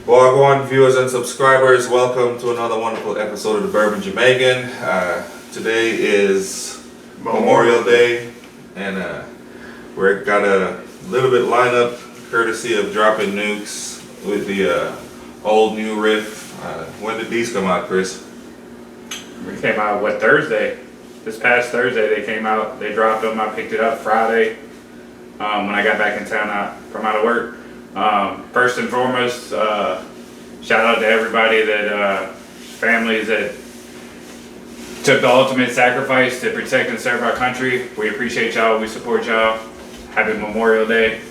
Well, everyone, viewers and subscribers, welcome to another wonderful episode of the Bourbon Jamaican. Today is Memorial Day, and we've got a little bit lineup courtesy of Dropping Nukes with the Old New Riff. When did these come out, Chris? We came out, Thursday? This past Thursday they came out. They dropped them. I picked it up Friday when I got back in town from out of work. First and foremost, shout out to everybody families that took the ultimate sacrifice to protect and serve our country. We appreciate y'all. We support y'all. Happy Memorial Day.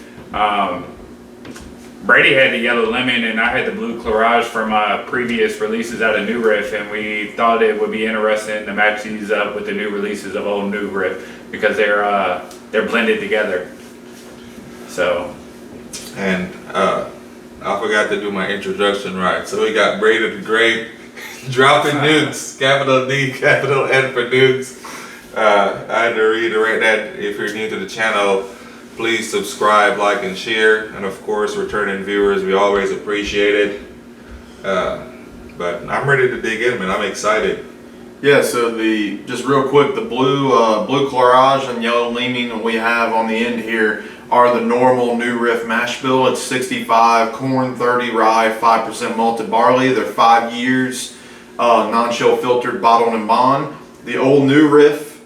Brady had the yellow lemon and I had the blue CLARAGE from previous releases out of New Riff, and we thought it would be interesting to match these up with the new releases of Old New Riff because they're blended together. So. And I forgot to do my introduction right. So we got Brady the Great, Dropping Nukes, capital D, capital N for Nukes. I had to reiterate that if you're new to the channel, please subscribe, like, and share. And of course, returning viewers, we always appreciate it. But I'm ready to dig in, man. I'm excited. Yeah, so just real quick, the blue CLARAGE and yellow leaming we have on the end here are the normal New Riff mash bill. It's 65 corn, 30 rye, 5% malted barley. They're 5 years, non-chill filtered, bottled and bond. The Old New Riff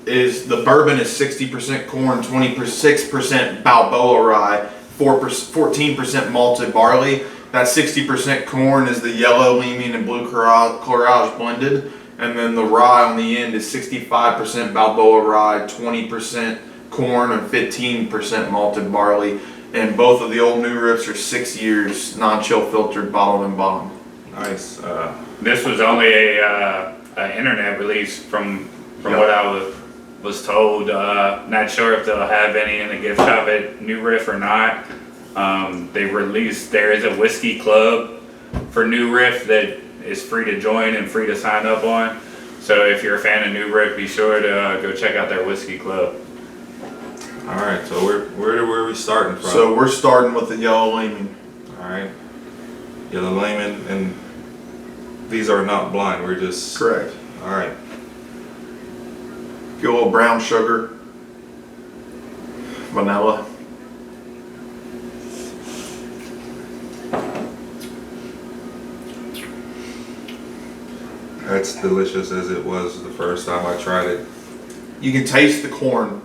is the bourbon is 60% corn, 26% Balboa rye, 14% malted barley. That 60% corn is the yellow leaming and blue CLARAGE blended, and then the rye on the end is 65% Balboa rye, 20% corn, and 15% malted barley. And both of the Old New Riffs are 6 years, non-chill filtered, bottled and bond. Nice. This was only an internet release from what I was told. Not sure if they'll have any in the gift shop at New Riff or not. There is a whiskey club for New Riff that is free to join and free to sign up on. So if you're a fan of New Riff, be sure to go check out their whiskey club. All right, so where are we starting from? So we're starting with the yellow leaming. All right, yellow lemon, and these are not blind. We're just Correct. All right. Get a little brown sugar, vanilla. That's delicious as it was the first time I tried it. You can taste the corn,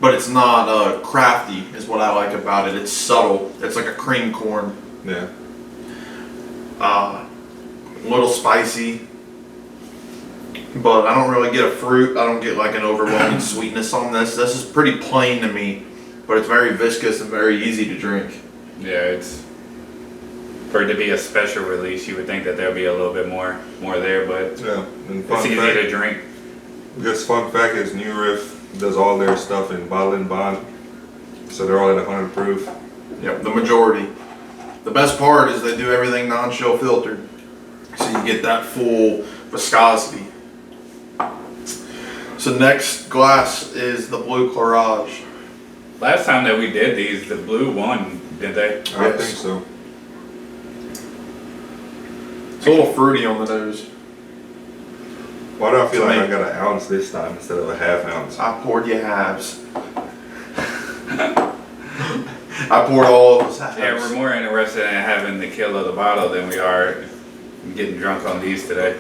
but it's not crafty is what I like about it. It's subtle. It's like a cream corn. Yeah. A little spicy, but I don't really get a fruit. I don't get like an overwhelming sweetness on this. This is pretty plain to me, but it's very viscous and very easy to drink. Yeah, for it to be a special release, you would think that there'll be a little bit more there, but Yeah. And it's easy to drink. This fun fact is New Riff does all their stuff in bottle and bond, so they're all at 100 proof. Yep, the majority. The best part is they do everything non-chill filtered, so you get that full viscosity. So next glass is the blue CLARAGE. Last time that we did these, the blue won, didn't they? I think so. It's a little fruity on the nose. Why do I feel like I got an ounce this time instead of a half ounce? I poured you halves. I poured all of us halves. Yeah, we're more interested in having the kill of the bottle than we are getting drunk on these today.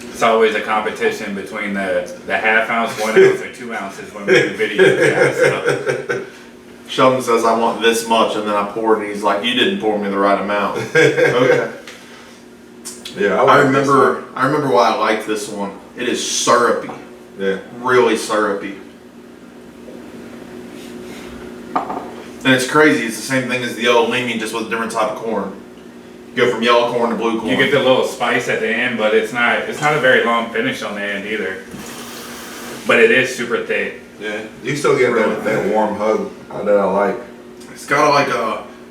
It's always a competition between the half ounce, 1 ounce, or 2 ounces when we do videos. Yeah, so. Sheldon says I want this much, and then I poured, and he's like, "You didn't pour me the right amount." Okay. Yeah, I remember why I liked this one. It is syrupy. Yeah. Really syrupy. And it's crazy. It's the same thing as the yellow leaming, just with a different type of corn. You go from yellow corn to blue corn. You get the little spice at the end, but it's not a very long finish on the end either. But it is super thick. Yeah. You still get that warm hug that I like. It's got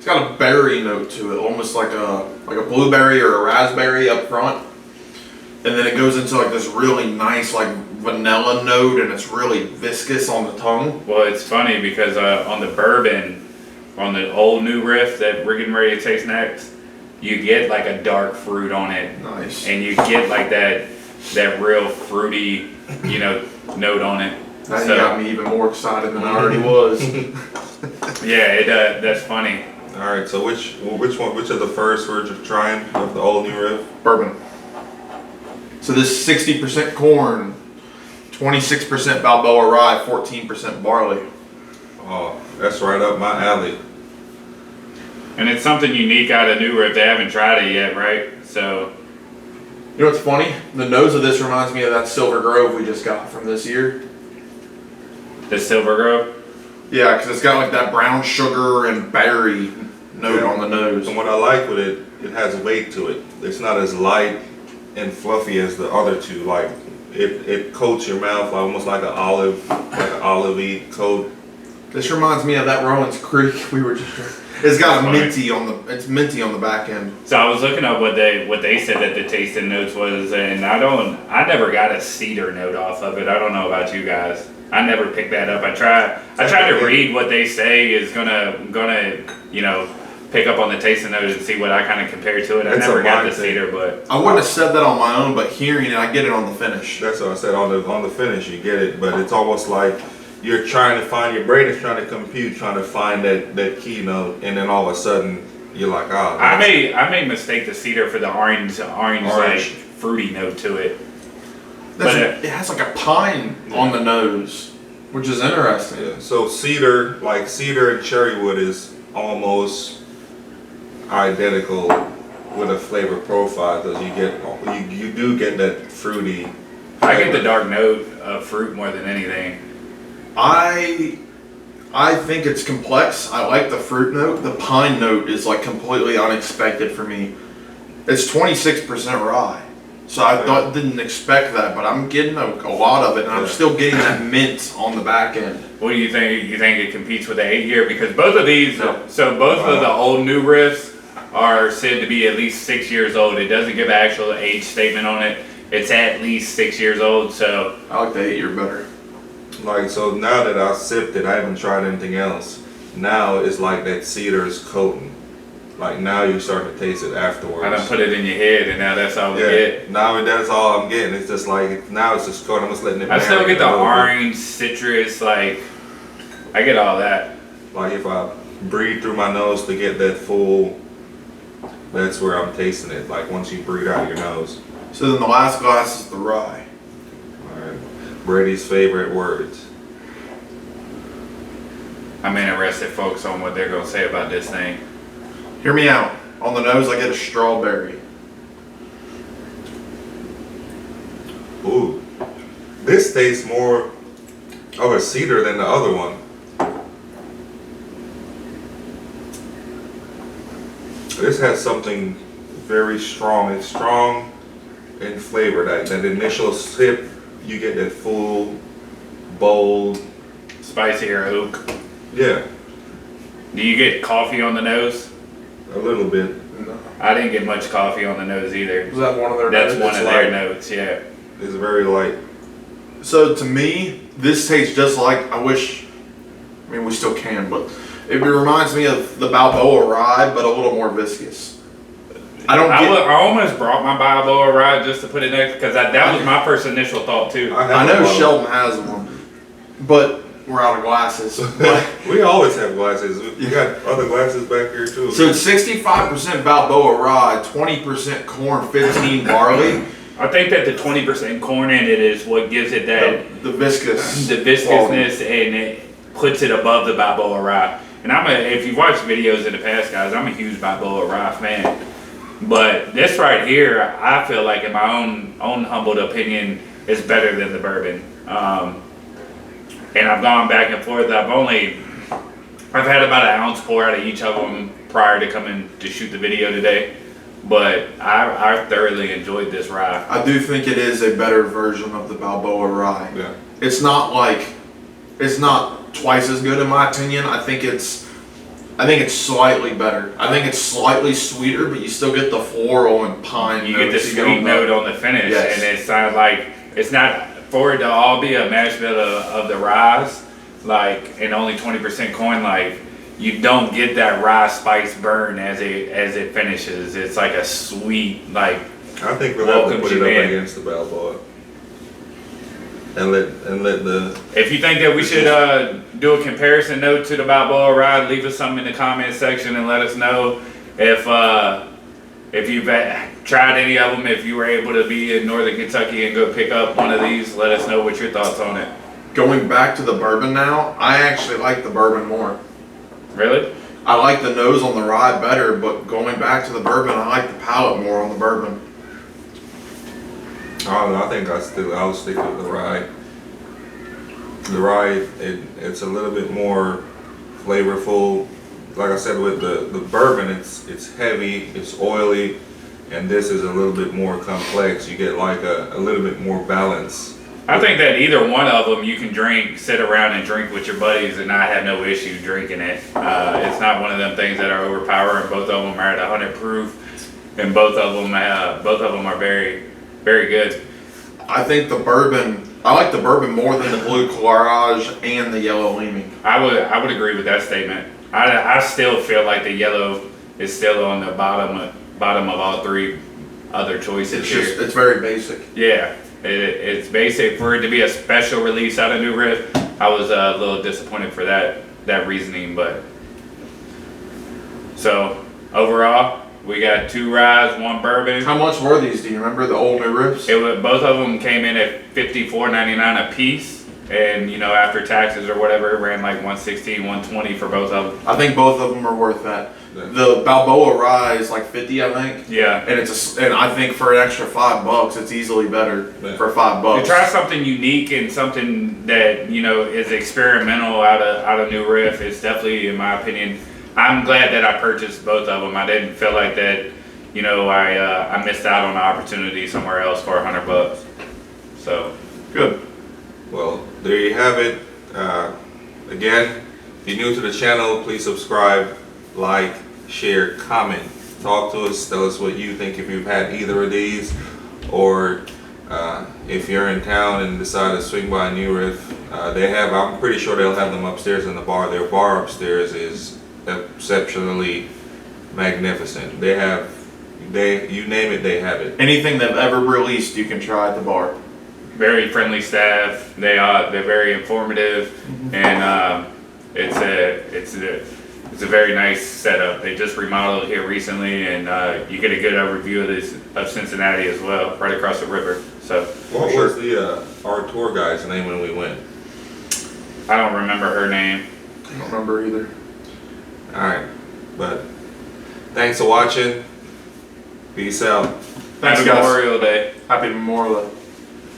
a berry note to it, almost like a blueberry or a raspberry up front, and then it goes into like this really nice like vanilla note, and it's really viscous on the tongue. Well, it's funny because on the bourbon, on the old new riff that we're getting ready to taste next, you get like a dark fruit on it. Nice. And you get like that real fruity, note on it. Now you got me even more excited than I already was. Yeah, that's funny. All right, so which of the first we're trying of the old new riff? Bourbon. So this 60% corn, 26% Balboa rye, 14% barley. Oh, that's right up my alley. And it's something unique out of New Riff. They haven't tried it yet, right? So, You know what's funny? The nose of this reminds me of that Silver Grove we just got from this year. the Silver Grove. Yeah, because it's got like that brown sugar and berry note on the nose. And what I like with it, it has weight to it. It's not as light and fluffy as the other two. Like it coats your mouth almost like an olive-y coat. This reminds me of that Rowan's Creek we were just. It's got a minty on the back end. So I was looking up what they said that the tasting notes was, and I never got a cedar note off of it. I don't know about you guys. I never picked that up. I tried to read what they say is gonna pick up on the tasting note and see what I kind of compare to it. I never got the cedar, but I wouldn't have said that on my own, but hearing it, I get it on the finish. That's what I said, on the finish you get it, but it's almost like you're trying to find, your brain is trying to compute, trying to find that key note, and then all of a sudden you're like, oh. I may mistake the cedar for the orange like fruity note to it. It has like a pine on the nose, which is interesting. Yeah. So cedar and cherry wood is almost identical with a flavor profile, because you do get that fruity. I get the dark note of fruit more than anything. I think it's complex. I like the fruit note. The pine note is like completely unexpected for me. It's 26% rye. So I didn't expect that, but I'm getting a lot of it, and I'm still getting that mint on the back end. What do you think? You think it competes with the 8-year? Because both of these, of the old new riffs are said to be at least 6 years old. It doesn't give an actual age statement on it. It's at least 6 years old. So I like the 8-year better. Like, so now that I sipped it, I haven't tried anything else. Now it's like that cedar's coating. Like now you start to taste it afterwards. I done put it in your head, and now that's all we get. Now that's all I'm getting. It's just like, now it's just coating. I'm just letting it. I still get the orange, citrus, like I get all that. Like if I breathe through my nose to get that full, that's where I'm tasting it. Like once you breathe out your nose. So then the last glass is the rye. All right. Brady's favorite words. I'm interested, folks, on what they're gonna say about this thing. Hear me out. On the nose, I get a strawberry. Ooh, this tastes more of a cedar than the other one. This has something very strong. It's strong in flavor. That initial sip, you get that full, bold, Spicier oak. yeah, Do you get coffee on the nose? a little bit. No. I didn't get much coffee on the nose either. Was that one of their That's notes? one of their notes, yeah. It's very light. So to me, this tastes just like, we still can, but it reminds me of the Balboa rye, but a little more viscous. I almost brought my Balboa rye just to put it next, because that was my first initial thought too. I know Sheldon has one, but we're out of glasses. We always have glasses. You got other glasses back here too. So it's 65% Balboa rye, 20% corn, 15 barley. I think that the 20% corn in it is what gives it that The viscous. the viscousness, and it puts it above the Balboa rye. And if you've watched videos in the past, guys, I'm a huge Balboa rye fan. But this right here, I feel like, in my own humbled opinion, is better than the bourbon. And I've gone back and forth. I've had about an ounce pour out of each of them prior to coming to shoot the video today. But I thoroughly enjoyed this rye. I do think it is a better version of the Balboa rye. Yeah. It's not twice as good in my opinion. I think it's slightly better. I think it's slightly sweeter, but you still get the floral and pine. You get the sweet note on the finish, Yes. and it sounds like it's not for it to all be a mash bill of the rye, like, and only 20% corn. Like, you don't get that rye spice burn as it finishes. It's like a sweet, like, I think we'll have to welcomes put it you up in. against the Balboa. And let the, If you think that we should do a comparison note to the Balboa ride, leave us something in the comment section and let us know if you've tried any of them. If you were able to be in Northern Kentucky and go pick up one of these, let us know what your thoughts on it. Going back to the bourbon now, I actually like the bourbon more. Really? I like the nose on the rye better, but going back to the bourbon, I like the palate more on the bourbon. I don't know, I think I'll stick with the rye. The rye, it's a little bit more flavorful. Like I said, with the bourbon, it's heavy, it's oily, and this is a little bit more complex. You get like a little bit more balance. I think that either one of them you can drink, sit around and drink with your buddies and not have no issue drinking it. It's not one of them things that are overpowering. Both of them are at 100 proof, and both of them are very, very good. I think I like the bourbon more than the blue Clarage and the yellow leaming. I would agree with that statement. I still feel like the yellow is still on the bottom of all three other choices here. It's very basic. Yeah, it's basic. For it to be a special release out of New Riff, I was a little disappointed for that reasoning. But so overall, we got 2 ryes, 1 bourbon. How much were these? Do you remember the old new riffs? Both of them came in at $54.99 a piece, and after taxes or whatever, it ran like $116, $120 for both of them. I think both of them are worth that. Yeah. The Balboa rye is like 50, I think. Yeah. And I think for an extra $5, it's easily better for $5. To try something unique and something that is experimental out of New Riff, it's definitely, in my opinion. I'm glad that I purchased both of them. I didn't feel like that, I missed out on an opportunity somewhere else for $100. So Good. Well, there you have it. Again, if you're new to the channel, please subscribe, like, share, comment. Talk to us. Tell us what you think if you've had either of these, or if you're in town and decide to swing by New Riff. I'm pretty sure they'll have them upstairs in the bar. Their bar upstairs is exceptionally magnificent. You name it, they have it. Anything they've ever released, you can try at the bar. very friendly staff. They're very informative, and it's a very nice setup. They just remodeled here recently, and you get a good overview of Cincinnati as well, right across the river. So What was our tour guide's name when we went? I don't remember her name. I don't remember either. Alright, but thanks for watching. Peace out. Thanks, Happy guys. Memorial Day. Happy Memorial Day.